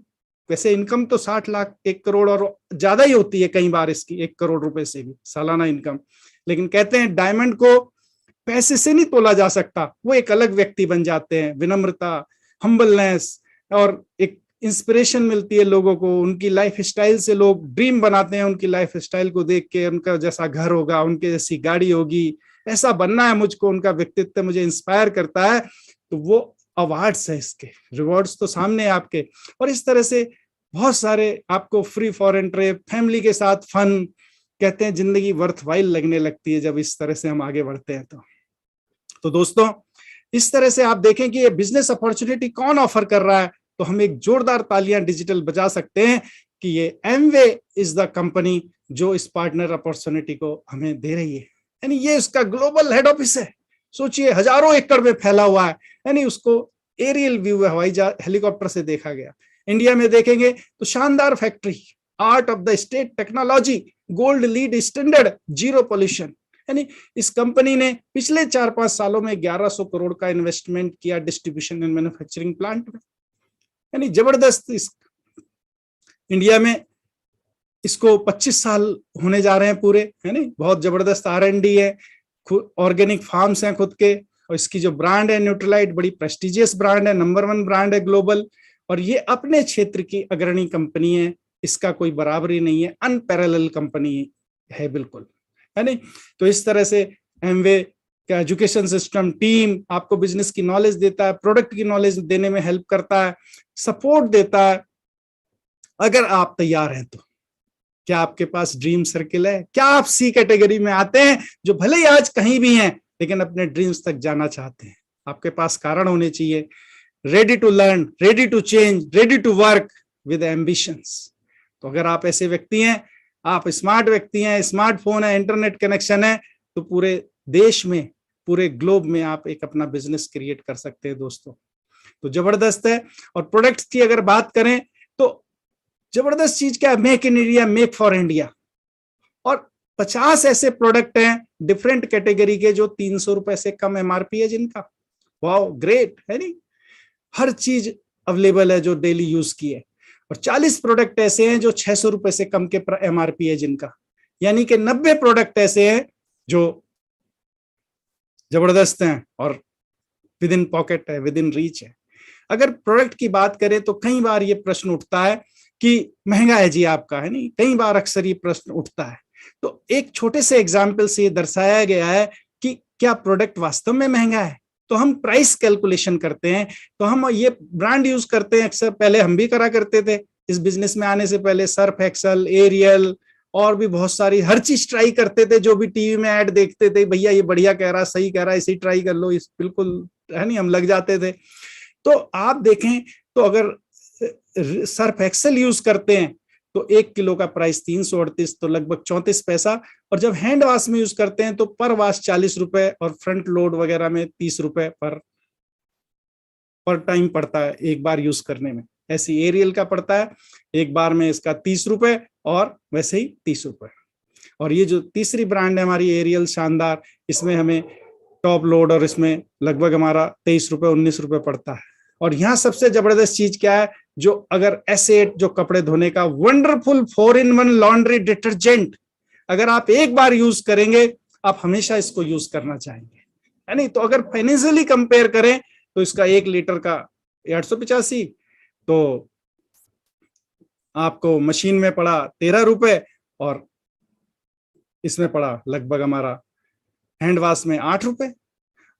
वैसे इनकम तो 60 लाख 1 करोड़ और ज्यादा ही होती है कई बार इसकी, 1 करोड़ रुपए से भी सालाना इनकम। लेकिन कहते हैं डायमंड को पैसे से नहीं तोला जा सकता, वो एक अलग व्यक्ति बन जाते हैं। विनम्रता, हम्बलनेस, और एक इंस्पिरेशन मिलती है लोगों को, उनकी लाइफ स्टाइल से लोग ड्रीम बनाते हैं, उनकी लाइफ स्टाइल को देख के उनका जैसा घर होगा, उनके जैसी गाड़ी होगी, ऐसा बनना है मुझको, उनका व्यक्तित्व मुझे इंस्पायर करता है। तो वो अवार्ड्स है, इसके रिवॉर्ड्स तो सामने है आपके। और इस तरह से बहुत सारे आपको फ्री फॉरेन ट्रिप, फैमिली के साथ फन, कहते हैं जिंदगी वर्थवाइल लगने लगती है जब इस तरह से हम आगे बढ़ते हैं। तो दोस्तों इस तरह से आप देखें कि ये बिजनेस अपॉर्चुनिटी कौन ऑफर कर रहा है, तो हम एक जोरदार तालियां डिजिटल बजा सकते हैं कि ये एमवे इज द कंपनी जो इस पार्टनर अपॉर्चुनिटी को हमें दे रही है। यानी ये उसका ग्लोबल हेड ऑफिस है, सोचिए हजारों एकड़ में फैला हुआ है, यानी उसको एरियल व्यू हवाई जहाज हेलीकॉप्टर से देखा गया। इंडिया में देखेंगे तो शानदार factory, art of the state technology, gold lead standard, zero pollution. यानी इस कंपनी ने पिछले 4-5 सालों में 1100 करोड़ का इन्वेस्टमेंट किया डिस्ट्रीब्यूशन एंड मैन्युफैक्चरिंग प्लांट में। यानी जबरदस्त। इस इंडिया में इसको 25 साल होने जा रहे हैं पूरे, है नहीं, बहुत जबरदस्त R&D है, ऑर्गेनिक फार्म्स हैं खुद के, और इसकी जो ब्रांड है न्यूट्रलाइट बड़ी प्रेस्टिजियस ब्रांड है, नंबर 1 ब्रांड है ग्लोबल, और ये अपने क्षेत्र की अग्रणी कंपनी है, इसका कोई बराबरी नहीं है, अनपैरेलल कंपनी है बिल्कुल, है नहीं। तो इस तरह से एमवे का एजुकेशन सिस्टम टीम आपको बिजनेस की नॉलेज देता है, प्रोडक्ट की नॉलेज देने में हेल्प करता है, सपोर्ट देता है, अगर आप तैयार हैं तो। क्या आपके पास ड्रीम सर्किल है? क्या आप सी कैटेगरी में आते हैं जो भले ही आज कहीं भी हैं लेकिन अपने ड्रीम्स तक जाना चाहते हैं? आपके पास कारण होने चाहिए, ready to learn, ready to change, ready to work with ambitions. तो अगर आप ऐसे व्यक्ति हैं, आप स्मार्ट व्यक्ति हैं, स्मार्टफोन है, इंटरनेट कनेक्शन है, तो पूरे देश में, पूरे ग्लोब में आप एक अपना बिजनेस क्रिएट कर सकते हैं दोस्तों। तो जबरदस्त है। और प्रोडक्ट्स की अगर बात करें तो जबरदस्त चीज क्या है, make in India, make for India. और 50 ऐसे प्रोडक्ट हैं डिफरेंट कैटेगरी के जो 300 रुपए से कम MRP है जिनका। वाओ, ग्रेट है नहीं, हर चीज अवेलेबल है जो डेली यूज की है। और 40 प्रोडक्ट ऐसे हैं जो 600 रुपए से कम के MRP है जिनका, यानी कि 90 प्रोडक्ट ऐसे हैं जो जबरदस्त हैं और विद इन पॉकेट है, विद इन रीच है। अगर प्रोडक्ट की बात करें तो कई बार ये प्रश्न उठता है कि महंगा है जी आपका, है नहीं, कई बार अक्सर ये प्रश्न उठता है। तो एक छोटे से एग्जाम्पल से ये दर्शाया गया है कि क्या प्रोडक्ट वास्तव में महंगा है। तो हम प्राइस कैलकुलेशन करते हैं, तो हम ये ब्रांड यूज करते हैं अक्सर, पहले हम भी करा करते थे इस बिजनेस में आने से पहले, सर्फ एक्सल, एरियल और भी बहुत सारी हर चीज ट्राई करते थे, जो भी टीवी में ऐड देखते थे, भैया ये बढ़िया कह रहा, सही कह रहा, इसी ट्राई कर लो, इस बिल्कुल, है नहीं, हम लग जाते थे। तो आप देखें तो अगर सर्फ एक्सेल यूज करते हैं तो 1 किलो का प्राइस 338, तो लगभग 34 पैसा। और जब हैंड वॉश में यूज करते हैं तो पर वॉश 40 रुपए और फ्रंट लोड वगैरह में 30 रुपए पर टाइम पड़ता है एक बार यूज करने में। ऐसी एरियल का पड़ता है एक बार में इसका 30 रुपए और वैसे ही 30 रुपए। और ये जो तीसरी ब्रांड है हमारी एरियल शानदार, इसमें हमें टॉप लोड और इसमें लगभग हमारा 23 रुपए 19 रुपए पड़ता है। और यहाँ सबसे जबरदस्त चीज क्या है, जो अगर एसेट जो कपड़े धोने का वंडरफुल 4-in-1 लॉन्ड्री डिटर्जेंट, अगर आप एक बार यूज करेंगे आप हमेशा इसको यूज करना चाहेंगे, है नहीं। तो अगर फाइनेंशियली कंपेयर करें तो इसका 1 लीटर का 885, तो आपको मशीन में पड़ा 13 रुपए और इसमें पड़ा लगभग हमारा हैंड वॉश में 8 रुपए।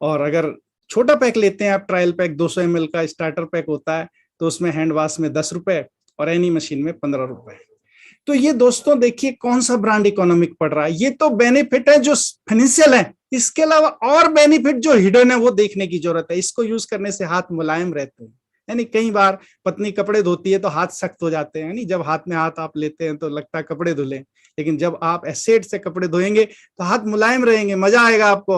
और अगर छोटा पैक लेते हैं आप, ट्रायल पैक 200 ml का स्टार्टर पैक होता है, तो उसमें हैंड वॉश में 10 रुपए और एनी मशीन में 15 रुपए। तो ये दोस्तों देखिए कौन सा ब्रांड इकोनॉमिक पड़ रहा है। ये तो बेनिफिट है जो फाइनेंशियल है, इसके अलावा और बेनिफिट जो हिडन है वो देखने की जरूरत है। इसको यूज करने से हाथ मुलायम रहते हैं, यानी कई बार पत्नी कपड़े धोती है तो हाथ सख्त हो जाते हैं, यानी जब हाथ में हाथ आप लेते हैं तो लगता है कपड़े धुले, लेकिन जब आप एसेट से कपड़े धोएंगे तो हाथ मुलायम रहेंगे, मजा आएगा आपको।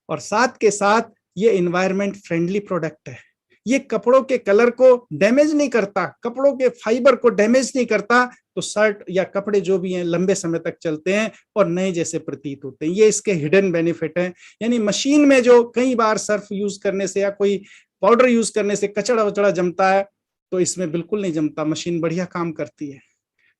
और साथ के साथ ये इन्वायरमेंट फ्रेंडली प्रोडक्ट है, ये कपड़ों के कलर को डैमेज नहीं करता, कपड़ों के फाइबर को डैमेज नहीं करता, तो शर्ट या कपड़े जो भी हैं लंबे समय तक चलते हैं और नए जैसे प्रतीत होते हैं। ये इसके हिडन बेनिफिट है। यानी मशीन में जो कई बार सर्फ यूज करने से या कोई पाउडर यूज करने से कचड़ा वचड़ा जमता है, तो इसमें बिल्कुल नहीं जमता, मशीन बढ़िया काम करती है।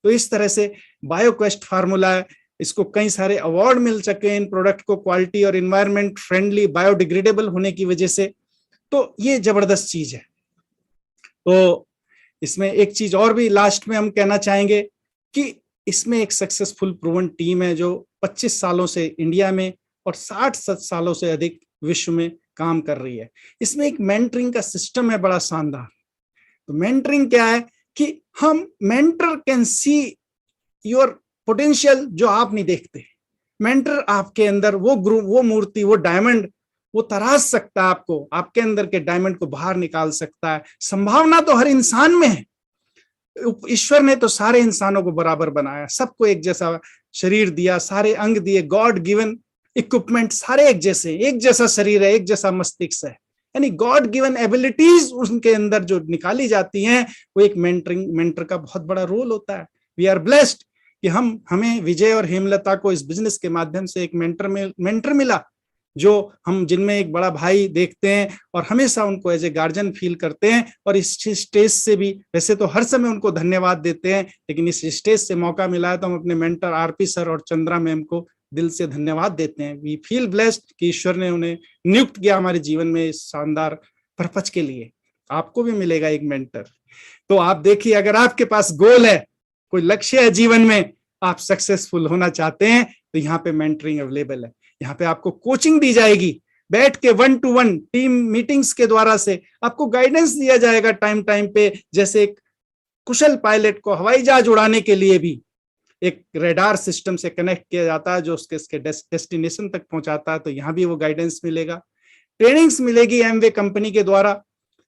तो इस तरह से बायोक्वेस्ट फार्मूला है, इसको कई सारे अवार्ड मिल सके इन प्रोडक्ट को क्वालिटी और इन्वायरमेंट फ्रेंडली बायोडिग्रेडेबल होने की वजह से। तो ये जबरदस्त चीज है। तो इसमें एक चीज और भी लास्ट में हम कहना चाहेंगे कि इसमें एक सक्सेसफुल प्रूवन टीम है जो 25 सालों से इंडिया में और 60 सालों से अधिक विश्व में काम कर रही है। इसमें एक मेंटरिंग का सिस्टम है बड़ा शानदार। तो मेंटरिंग क्या है कि हम mentor can see your potential जो आप नहीं देखते। मेंटर आपके अंदर वो ग्रुप, वो मूर्ति, वो डायमंड वो तराश सकता है आपको, आपके अंदर के डायमंड को बाहर निकाल सकता है। संभावना तो हर इंसान में है। ईश्वर ने तो सारे इंसानों को बराबर बनाया, सबको एक जैसा शरीर दिया, सारे अंग दिए, गॉड गिवन इक्विपमेंट, सारे एक जैसे, एक जैसा शरीर है, एक जैसा मस्तिष्क है, यानी गॉड गिवन एबिलिटीज उनके अंदर जो निकाली जाती हैं, वो एक मेंटर का बहुत बड़ा रोल होता है। वी आर ब्लेस्ड कि हमें विजय और हेमलता को इस बिजनेस के माध्यम से एक मेंटर मिला, जो हम जिनमें एक बड़ा भाई देखते हैं और हमेशा उनको एज ए गार्जियन फील करते हैं। और इस स्टेज से भी वैसे तो हर समय उनको धन्यवाद देते हैं, लेकिन इस स्टेज से मौका मिला है तो हम अपने मेंटर आरपी सर और चंद्रा मैम को दिल से धन्यवाद देते हैं। वी फील ब्लेस्ड कि ईश्वर ने उन्हें नियुक्त किया हमारे जीवन में इस शानदार पर्पज के लिए। आपको भी मिलेगा एक मेंटर। तो आप देखिए, अगर आपके पास गोल है, कोई लक्ष्य है जीवन में, आप सक्सेसफुल होना चाहते हैं, तो यहाँ पे मेंटरिंग अवेलेबल है। यहाँ पे आपको कोचिंग दी जाएगी, बैठ के 1-to-1 टीम मीटिंग्स के द्वारा से आपको गाइडेंस दिया जाएगा टाइम पे। जैसे एक कुशल पायलट को हवाई जहाज उड़ाने के लिए भी एक रेडार सिस्टम से कनेक्ट किया जाता है जो उसके डेस्टिनेशन तक पहुंचाता है, तो यहाँ भी वो गाइडेंस मिलेगा। ट्रेनिंग्स मिलेगी एमवे कंपनी के द्वारा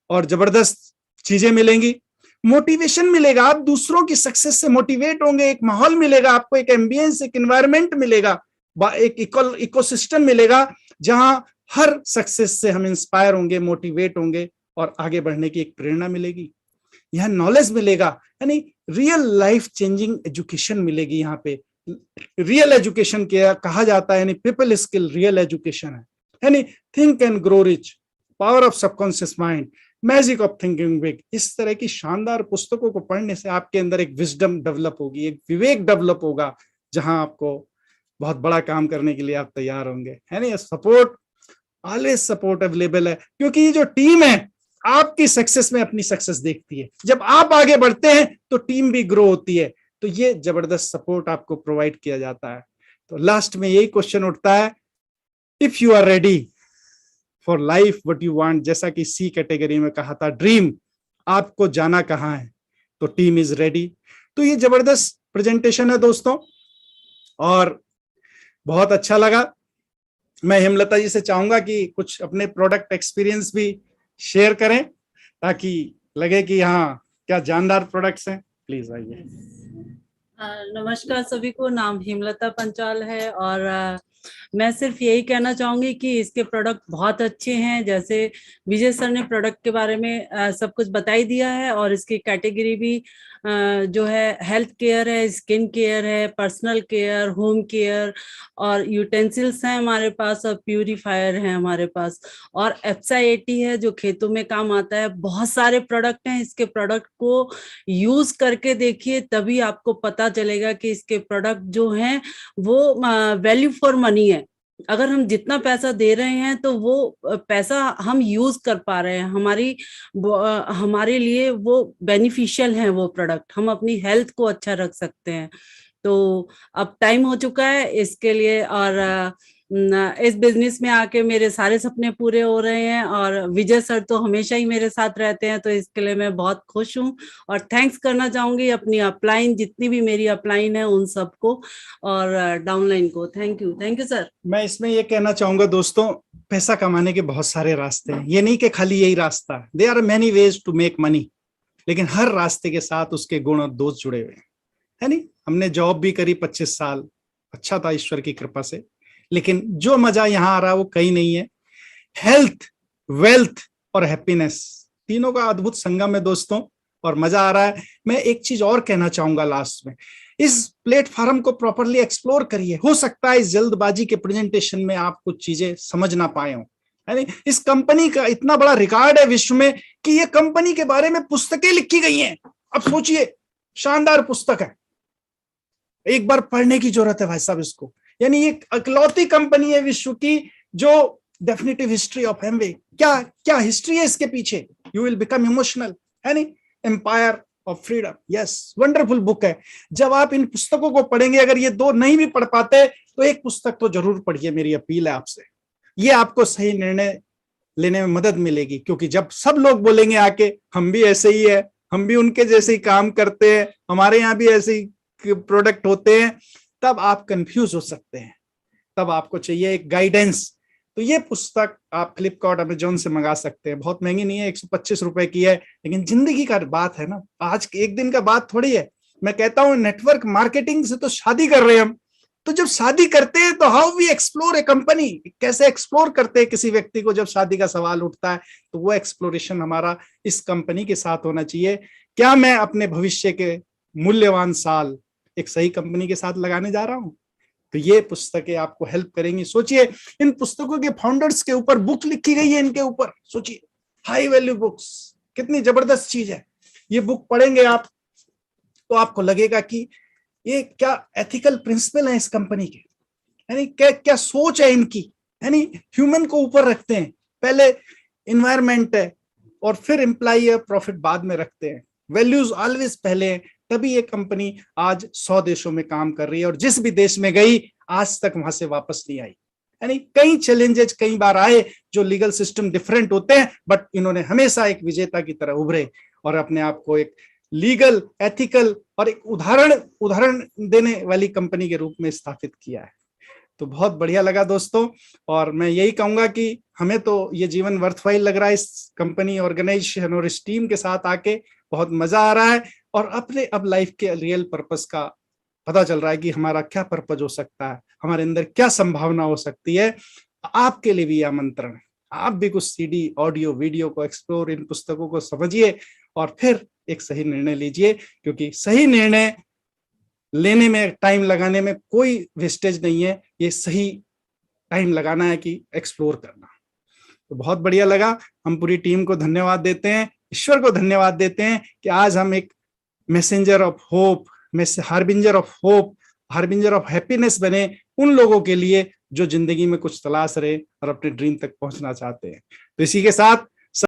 और जबरदस्त चीजें मिलेंगी। मोटिवेशन मिलेगा, आप दूसरों की सक्सेस से मोटिवेट होंगे, एक माहौल मिलेगा आपको, एक एम्बियंस, एक एनवायरनमेंट मिलेगा, एक इकोसिस्टम मिलेगा जहां हर सक्सेस से हम इंस्पायर होंगे, मोटिवेट होंगे और आगे बढ़ने की एक प्रेरणा मिलेगी। यहाँ नॉलेज मिलेगा, यानी रियल लाइफ चेंजिंग एजुकेशन मिलेगी। यहाँ पे रियल एजुकेशन क्या कहा जाता है, यानी पीपल स्किल रियल एजुकेशन है, यानी think and grow rich, power of subconscious mind, magic of thinking big. इस तरह की शानदार पुस्तकों को पढ़ने से आपके अंदर एक विजडम डेवलप होगी, एक विवेक डेवलप होगा, जहां आपको बहुत बड़ा काम करने के लिए आप तैयार होंगे, है ना। सपोर्ट, ऑलवेज सपोर्ट अवेलेबल है, क्योंकि ये जो टीम है आपकी सक्सेस में अपनी सक्सेस देखती है। जब आप आगे बढ़ते हैं तो टीम भी ग्रो होती है, तो ये जबरदस्त सपोर्ट आपको प्रोवाइड किया जाता है। तो लास्ट में यही क्वेश्चन उठता है, if you are ready for life what you want, जैसा कि सी कैटेगरी में कहा था, ड्रीम, आपको जाना कहाँ है, तो टीम इज रेडी। तो ये जबरदस्त प्रेजेंटेशन है दोस्तों, और बहुत अच्छा लगा। मैं हेमलता जी से चाहूंगा कि कुछ अपने प्रोडक्ट एक्सपीरियंस भी शेयर करें, ताकि लगे कि हाँ क्या जानदार प्रोडक्ट्स हैं। प्लीज आइए। नमस्कार सभी को, नाम हेमलता पंचाल है और मैं सिर्फ यही कहना चाहूंगी कि इसके प्रोडक्ट बहुत अच्छे हैं। जैसे विजय सर ने प्रोडक्ट के बारे में सब कुछ बता ही दिया है, और इसकी कैटेगरी भी जो है हेल्थ केयर है, स्किन केयर है, पर्सनल केयर, होम केयर, और यूटेंसिल्स हैं हमारे पास, और प्यूरीफायर है हमारे पास, और एप्सा 80 है जो खेतों में काम आता है। बहुत सारे प्रोडक्ट हैं। इसके प्रोडक्ट को यूज करके देखिए, तभी आपको पता चलेगा कि इसके प्रोडक्ट जो हैं वो वैल्यू फॉर मनी है। अगर हम जितना पैसा दे रहे हैं तो वो पैसा हम यूज कर पा रहे हैं, हमारे लिए वो बेनिफिशियल है वो प्रोडक्ट, हम अपनी हेल्थ को अच्छा रख सकते हैं। तो अब टाइम हो चुका है इसके लिए, और इस बिजनेस में आके मेरे सारे सपने पूरे हो रहे हैं, और विजय सर तो हमेशा ही मेरे साथ रहते हैं, तो इसके लिए मैं बहुत खुश हूँ। और थैंक्स करना चाहूंगी अपनी अपलाइन, जितनी भी मेरी अपलाइन है उन सबको, और डाउनलाइन को। Thank you sir. मैं इसमें ये कहना चाहूंगा दोस्तों, पैसा कमाने के बहुत सारे रास्ते हैं, ये नहीं कि खाली यही रास्ता है। There are many ways to make money, लेकिन हर रास्ते के साथ उसके गुण और दोष जुड़े हुए हैं, है नहीं। हमने जॉब भी करी 25 साल, अच्छा था ईश्वर की कृपा से, लेकिन जो मजा यहां आ रहा है वो कहीं नहीं है। हेल्थ, वेल्थ और हैप्पीनेस, तीनों का अद्भुत संगम है दोस्तों, और मजा आ रहा है। मैं एक चीज और कहना चाहूंगा लास्ट में, इस प्लेटफॉर्म को प्रॉपरली एक्सप्लोर करिए। हो सकता है इस जल्दबाजी के प्रेजेंटेशन में आप कुछ चीजें समझ ना पाए हो, यानी इस कंपनी का इतना बड़ा रिकॉर्ड है विश्व में कि ये कंपनी के बारे में पुस्तकें लिखी गई हैं। अब सोचिए, शानदार पुस्तक है, एक बार पढ़ने की जरूरत है भाई साहब इसको। यानी ये इकलौती कंपनी है विश्व की जो डेफिनेटिव हिस्ट्री ऑफ एमवे, क्या क्या हिस्ट्री है इसके पीछे, यू विल बिकम इमोशनल, है नहीं, empire of freedom, yes, wonderful book है। जब आप इन पुस्तकों को पढ़ेंगे, अगर ये दो नहीं भी पढ़ पाते तो एक पुस्तक तो जरूर पढ़िए, मेरी अपील है आपसे। ये आपको सही निर्णय लेने में मदद मिलेगी, क्योंकि जब सब लोग बोलेंगे आके हम भी ऐसे ही है, हम भी उनके जैसे ही काम करते हैं, हमारे यहाँ भी ऐसे ही प्रोडक्ट होते हैं, तब आप कंफ्यूज हो सकते हैं, तब आपको चाहिए एक गाइडेंस। तो ये पुस्तक आप फ्लिपकार्ट, अमेजोन से मंगा सकते हैं, बहुत महंगी नहीं है, 125 रुपए की है, लेकिन जिंदगी का बात है ना, आज एक दिन का बात थोड़ी है। मैं कहता हूं नेटवर्क मार्केटिंग से तो शादी कर रहे हैं हम, तो जब शादी करते हैं तो how we explore a company, कैसे एक्सप्लोर करते हैं किसी व्यक्ति को, जब शादी का सवाल उठता है तो वो एक्सप्लोरेशन हमारा इस कंपनी के साथ होना चाहिए। क्या मैं अपने भविष्य के मूल्यवान साल एक सही कंपनी के साथ लगाने जा रहा हूं? तो ये पुस्तकें आपको हेल्प करेंगी। सोचिए, इन पुस्तकों के फाउंडर्स के ऊपर बुक लिखी गई है, इनके ऊपर सोचिए, हाई वैल्यू बुक्स, कितनी जबरदस्त चीज है। ये बुक पढ़ेंगे आप तो आपको लगेगा कि ये क्या एथिकल प्रिंसिपल है इस कंपनी के, यानी क्या क्या सोच है इनकी, यानी ह्यूमन को ऊपर रखते हैं, पहले इन्वायरमेंट है और फिर एम्प्लॉय है, प्रॉफिट बाद में रखते हैं, वैल्यूज ऑलवेज पहले है, तभी ये कंपनी आज 100 देशों में काम कर रही है, और जिस भी देश में गई आज तक वहां से वापस नहीं आई। यानी कई चैलेंजेस कई बार आए, जो लीगल सिस्टम डिफरेंट होते हैं, बट इन्होंने हमेशा एक विजेता की तरह उभरे और अपने आप को एक लीगल, एथिकल और एक उदाहरण देने वाली कंपनी के रूप में स्थापित किया है। तो बहुत बढ़िया लगा दोस्तों, और मैं यही कहूंगा कि हमें तो ये जीवन वर्थवाइल लग रहा है इस कंपनी, ऑर्गेनाइजेशन और इस टीम के साथ आके बहुत मजा आ रहा है, और अपने अब लाइफ के रियल पर्पस का पता चल रहा है कि हमारा क्या पर्पस हो सकता है, हमारे अंदर क्या संभावना हो सकती है। आपके लिए भी यह आमंत्रण है, आप भी कुछ सीडी, ऑडियो, वीडियो को एक्सप्लोर, इन पुस्तकों को समझिए और फिर एक सही निर्णय लीजिए, क्योंकि सही निर्णय लेने में, टाइम लगाने में कोई वेस्टेज नहीं है, ये सही टाइम लगाना है कि एक्सप्लोर करना। तो बहुत बढ़िया लगा, हम पूरी टीम को धन्यवाद देते हैं, ईश्वर को धन्यवाद देते हैं कि आज हम एक messenger of hope, harbinger of hope, harbinger of happiness बने उन लोगों के लिए जो जिंदगी में कुछ तलाश रहे और अपने ड्रीम तक पहुंचना चाहते हैं। तो इसी के साथ